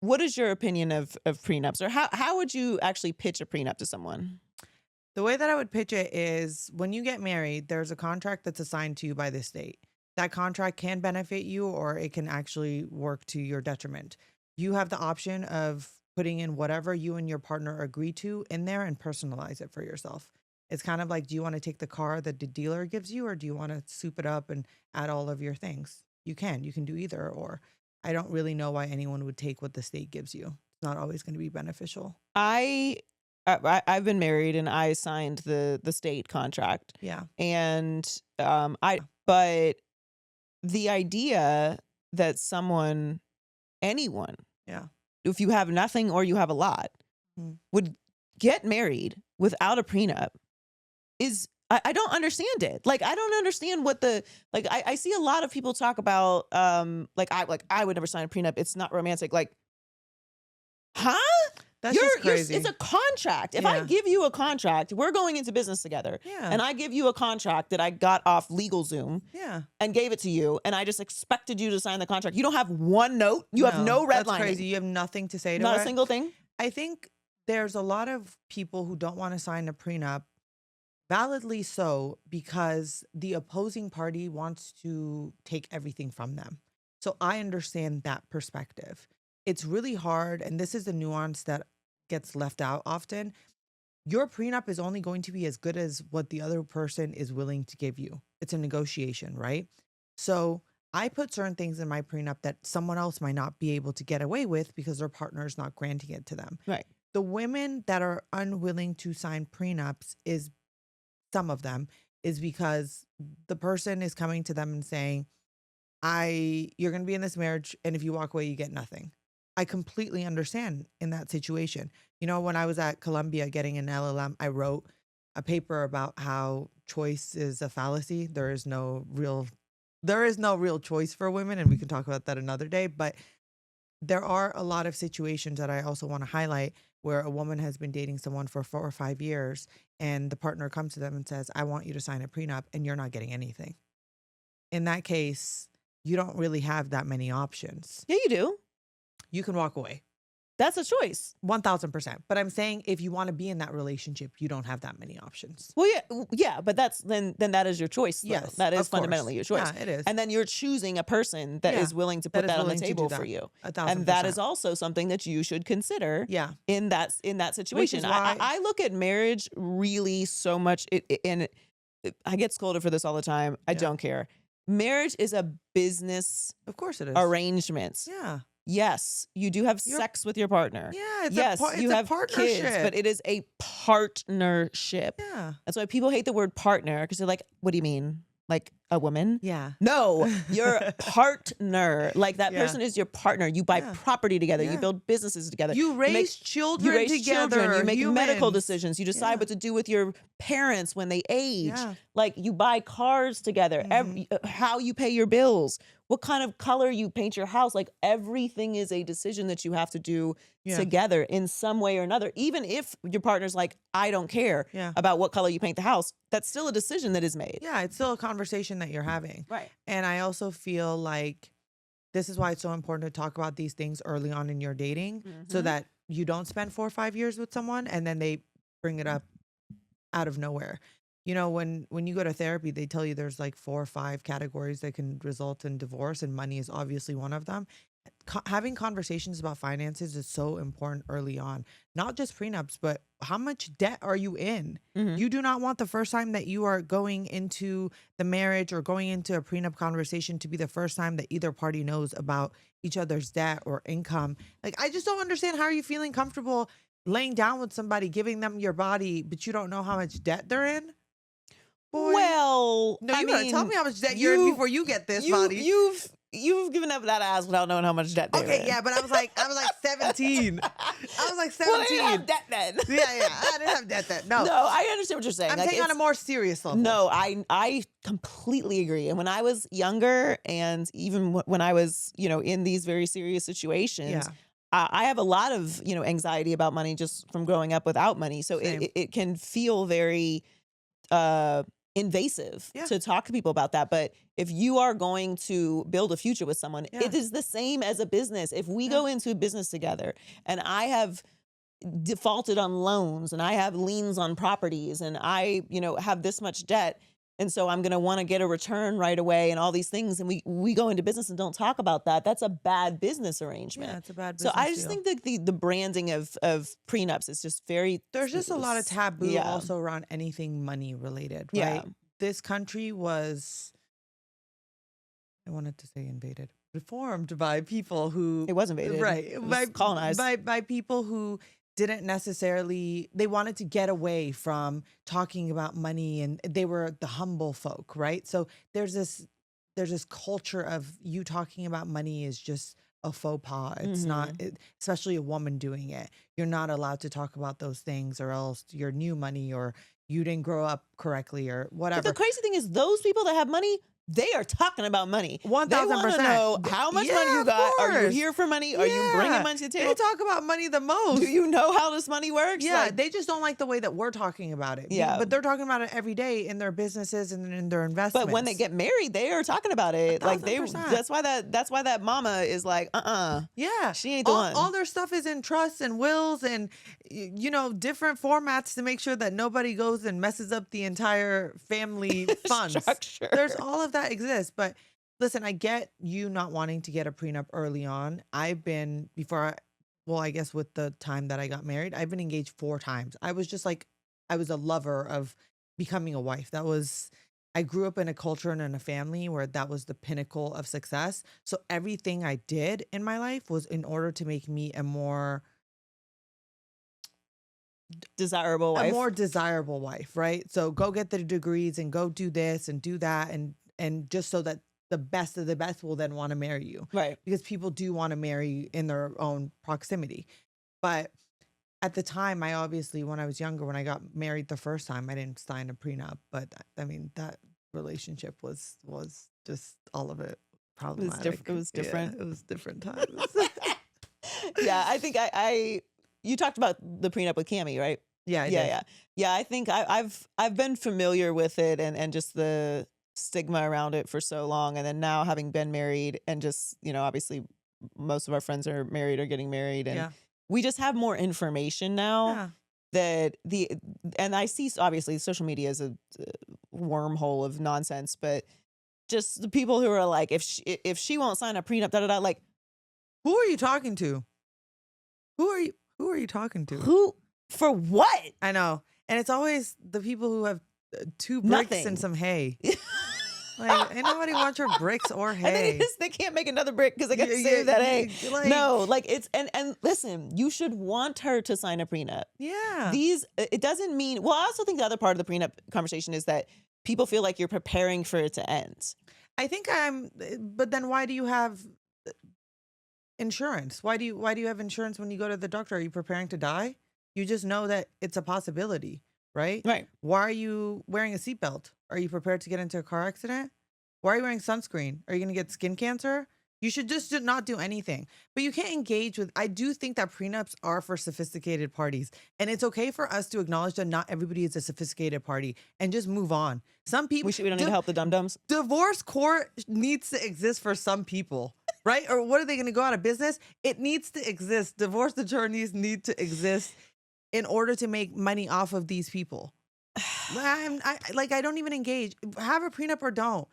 what is your opinion of prenups, or how would you actually pitch a prenup to someone? The way that I would pitch it is when you get married, there's a contract that's assigned to you by the state. That contract can benefit you or it can actually work to your detriment. You have the option of putting in whatever you and your partner agree to in there and personalize it for yourself. It's kind of like, do you want to take the car that the dealer gives you, or do you want to soup it up and add all of your things? You can do either. Or I don't really know why anyone would take what the state gives you. It's not always going to be beneficial. I've been married and I signed the state contract, Yeah. and but the idea that anyone, Yeah. if you have nothing or you have a lot, Mhm. would get married without a prenup is, I don't understand it. Like, I don't understand what I see a lot of people talk about, I would never sign a prenup. It's not romantic. Like, huh? That's just crazy. It's a contract. If I Yeah. give you a contract, we're going into business together. Yeah. And I give you a contract that I got off LegalZoom Yeah. and gave it to you, and I just expected you to sign the contract. You don't have one note. You have no That's redlining. crazy. You have nothing to say to Not it. a single thing. I think there's a lot of people who don't want to sign a prenup, validly so, because the opposing party wants to take everything from them. So I understand that perspective. It's really hard, and this is the nuance that gets left out often. Your prenup is only going to be as good as what the other person is willing to give you. It's a negotiation, right? So I put certain things in my prenup that someone else might not be able to get away with because their partner is not granting it to them. Right. The women that are unwilling to sign prenups, some of them, is because the person is coming to them and saying, you're going to be in this marriage, and if you walk away, you get nothing. I completely understand in that situation. When I was at Columbia getting an LLM, I wrote a paper about how choice is a fallacy. There is no real choice for women, and we can talk about that another day. But there are a lot of situations that I also want to highlight where a woman has been dating someone for 4 or 5 years, and the partner comes to them and says, I want you to sign a prenup, and you're not getting anything. In that case, you don't really have that many options. Yeah, you do. You can walk away. That's a choice. 1000%. But I'm saying if you want to be in that relationship, you don't have that many options. Well, yeah, but that's then that is your choice. Though. Yes, that is of fundamentally your choice. Yeah, it is. And then you're choosing a person that is willing to put that on the table for you. 1,000%. And that is also something that you should consider. Yeah. In that situation. Which is why I look at marriage really so much, I get scolded for this all the time. I don't care. Marriage is a business, of course it is, arrangement. Yeah. Yes, you do have sex with your partner. Yeah, you have partnership. kids, but it is a partnership. Yeah. That's why people hate the word partner, because they're like, what do you mean? Like a woman? Yeah. No, you're a partner. Like that person is your partner. You buy property together. You build businesses together. You raise children together. You make medical decisions. You decide what to do with your parents when they age. Yeah. Like you buy cars together. How you pay your bills. What kind of color you paint your house. Like everything is a decision that you have to do together in some way or another. Even if your partner's like, I don't care about what color you paint the house, that's still a decision that is made. Yeah, it's still a conversation that you're having. Right. And I also feel like this is why it's so important to talk about these things early on in your dating, so that you don't spend 4 or 5 years with someone and then they bring it up out of nowhere. When you go to therapy, they tell you there's like 4 or 5 categories that can result in divorce, and money is obviously one of them. Having conversations about finances is so important early on, not just prenups, but how much debt are you in? You do not want the first time that you are going into the marriage or going into a prenup conversation to be the first time that either party knows about each other's debt or income. Like, I just don't understand, how are you feeling comfortable laying down with somebody, giving them your body, but you don't know how much debt they're in? Boy. Well, No, you gotta tell me how much debt you're in before you get this body. You've given up that ass without knowing how much debt they're in. Yeah, but I was like 17. I was like 17. Well, I didn't have debt then. Yeah, I didn't have debt then. No, I understand what you're saying. I'm saying on a more serious level. No, I completely agree. And when I was younger, and even when I was, in these very serious situations, I have a lot of, anxiety about money just from growing up without money. So it can feel very invasive Yeah. to talk to people about that. But if you are going to build a future with someone, Yeah. it is the same as a business. If we go into business together and I have defaulted on loans and I have liens on properties and I, have this much debt, and so I'm going to want to get a return right away and all these things, and we go into business and don't talk about that, that's a bad business arrangement. Yeah, it's a bad So business I just deal. think that the branding of prenups is just very, There's just a lot of taboo yeah. also around anything money related, Yeah. right? This country was, I wanted to say invaded, reformed by people who, It was invaded. right, It was colonized. by people who didn't necessarily, they wanted to get away from talking about money, and they were the humble folk, right? So there's this culture of you talking about money is just a faux pas. It's not, especially a woman doing it. You're not allowed to talk about those things, or else you're new money, or you didn't grow up correctly, or whatever. But the crazy thing is, those people that have money, they are talking about money. 1000%. They want to know how much money you got. Are you here for money? Are you bringing money to the table? They talk about money the most. Do you know how this money works? Yeah, they just don't like the way that we're talking about it. Yeah. But they're talking about it every day in their businesses and in their investments. But when they get married, they are talking about it. Like 1000%. that's why that mama is like, yeah, she ain't the one. All their stuff is in trusts and wills and, different formats to make sure that nobody goes and messes up the entire family funds. Structure. There's all of that exists. But listen, I get you not wanting to get a prenup early on. I've been, I guess with the time that I got married, I've been engaged 4 times. I was just like, I was a lover of becoming a wife. I grew up in a culture and in a family where that was the pinnacle of success. So everything I did in my life was in order to make me a more desirable wife, right? So go get the degrees and go do this and do that, and just so that the best of the best will then want to marry you. Right. Because people do want to marry you in their own proximity. But at the time, when I was younger, when I got married the first time, I didn't sign a prenup. But I mean, that relationship was just all of it problematic. It was different. Yeah, it was different times. Yeah, I think you talked about the prenup with Cammie, right? Yeah, I did. Yeah. I think I've been familiar with it and just the stigma around it for so long, and then now having been married and just obviously most of our friends are married or getting married, and we just have more information now that and I see obviously social media is a wormhole of nonsense, but just the people who are like, if she won't sign a prenup, like, who are you talking to? Who are you talking to? Who for what? I know, and it's always the people who have 2 bricks and some hay. Like, ain't nobody wants your bricks or hay. And then they can't make another brick because they got to save that hay. No, like it's and listen, you should want her to sign a prenup. Yeah. It doesn't mean. Well, I also think the other part of the prenup conversation is that people feel like you're preparing for it to end. I think but then why do you have insurance? Why do you have insurance when you go to the doctor? Are you preparing to die? You just know that it's a possibility, right? Right. Why are you wearing a seatbelt? Are you prepared to get into a car accident? Why are you wearing sunscreen? Are you going to get skin cancer? You should just not do anything. But you can't engage with, I do think that prenups are for sophisticated parties. And it's okay for us to acknowledge that not everybody is a sophisticated party and just move on. Some people. We don't need to help the dum-dums. Divorce court needs to exist for some people, right? Or what are they going to go out of business? It needs to exist. Divorce attorneys need to exist in order to make money off of these people. I don't even engage. Have a prenup or don't.